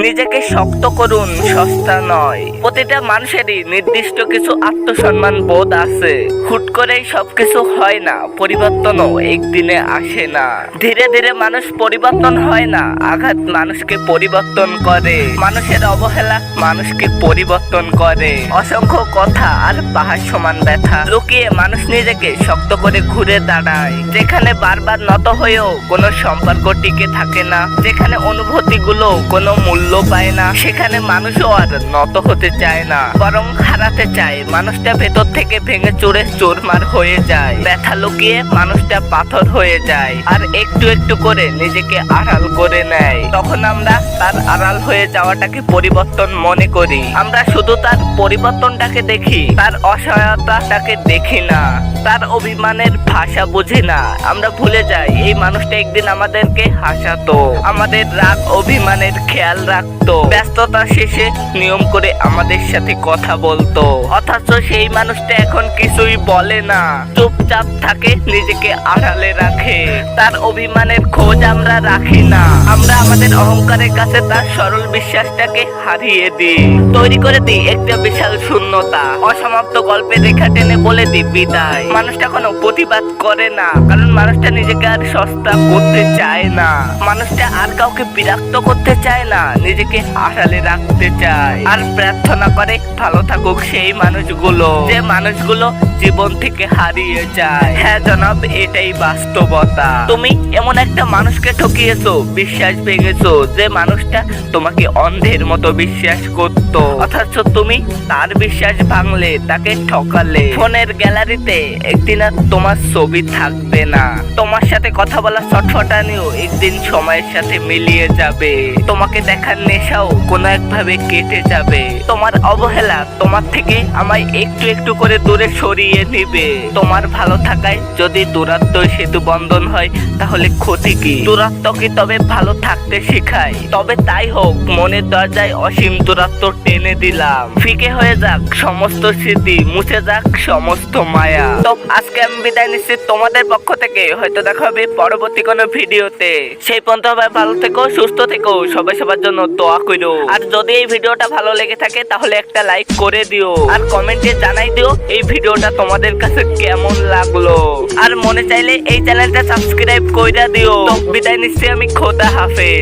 নিজেকে শক্ত করুন, সস্তা নয়। প্রতিটা মানুষেরই নির্দিষ্ট কিছু আত্মসম্মান বোধ আছে। হুট করেই সবকিছু হয় না, পরিবর্তনও একদিনে আসে না। ধীরে ধীরে মানুষ পরিবর্তন হয় না, আঘাত মানুষকে পরিবর্তন করে। মানুষের অবহেলা মানুষকে পরিবর্তন করে। অসংখ্য কথা আর পাহাড় সমান ব্যথা লুকিয়ে মানুষ নিজেকে শক্ত করে ঘুরে দাঁড়ায়। যেখানে বারবার নত হয়েও কোনো সম্পর্ক টিকে থাকে না, যেখানে অনুভূতিগুলো কোনো মূল্য পায় না, সেখানে মানুষও আর নত হতে চায় না, বরং হারাতে চায়। মানুষটা ভেতর থেকে ভেঙে চুরে চুরমার হয়ে যায়। ব্যথা লুকিয়ে মানুষটা পাথর হয়ে যায়, আর একটু একটু করে নিজেকে আড়াল করে নেয়। তখন আমরা তার আড়াল হয়ে যাওয়াটাকে পরিবর্তন মনে করি। আমরা শুধু তার পরিবর্তনটাকে দেখি, তার অসহায়তাটাকে দেখি না, তার অভিমানের ভাষা বুঝি না। আমরা ভুলে যাই এই মানুষটা একদিন আমাদেরকে হাসাতো, আমাদের রাগ অভিমানের খেয়াল রাখতো, ব্যস্ততা শেষে নিয়ম করে আমাদের সাথে কথা বলতো। অথচ সেই মানুষটা এখন কিছুই বলে না, চুপচাপ থাকে, নিজেকে আড়ালে রাখে। তার অভিমানের খোঁজ আমরা রাখি না। আমরা আমাদের অহংকারের কাছে তার সরল বিশ্বাসটাকে হারিয়ে দিই। তৈরি করে দিই একটা বিশাল শূন্যতা। অসমাপ্ত গল্পে রেখা টেনে বলে দিই বিদায়। মানুষটা কোনো প্রতিবাদ করে না, কারণ মানুষটা নিজেকে আর সস্তা করতে চায় না। মানুষটা আর কাউকে বিরক্ত করতে চায় না, নিজেকে আড়ালে রাখতে চায়। আর প্রার্থনা করে ভালো থাকুক সেই মানুষগুলো, যে মানুষগুলো জীবন থেকে হারিয়ে যায়। হ্যাঁ জনাব, এটাই বাস্তবতা। তুমি এমন একটা মানুষকে ঠকিয়েছো, বিশ্বাস ভেঙেছো, যে মানুষটা তোমাকে অন্ধের মতো বিশ্বাস করত। অথচ তুমি তার বিশ্বাস ভাঙলে, তাকে ঠকালে। ফোনের গ্যালারিতে একদিন আর তোমার ছবি থাকবে না। তোমার সাথে কথা বলা ছটফটানিও একদিন সময়ের সাথে মিলিয়ে যাবে। তোমাকে দেখার নেশাও কোনো একভাবে কেটে যাবে। তোমার অবহেলা তোমার থেকে আমায় একটু একটু করে দূরে সরিয়ে নিবে। তোমার ভালো থাকায় যদি দূরত্ব সেতু বন্ধন হয়, তাহলে ক্ষতি কি? দূরত্ব কি তবে ভালো থাকতে শেখায়? তবে তাই হোক, মনের দরজায় অসীম দূরত্ব টেনে দিলাম। ফিকে হয়ে যাক সমস্ত স্মৃতি, মুছে যাক সমস্ত মায়া। তো আজকে আমি বিদায় নিচ্ছি তোমাদের পক্ষ থেকে। হয়তো দেখা হবে পরবর্তী কোনো ভিডিওতে। সেই পর্যন্ত ভালো থেকো, সুস্থ থেকো, সবাই সবার জন্য দোয়া করো। আর যদি এই ভিডিওটা ভালো লেগে থাকে তাহলে একটা লাইক করে দিও, আর কমেন্টে জানাই দিও এই ভিডিওটা তোমাদের কাছে কেমন লাগলো। আর মনে চাইলে এই চ্যানেলটা সাবস্ক্রাইব কইরা দিও। তো বিদায় নিচ্ছি আমি, খোদা হাফেজ।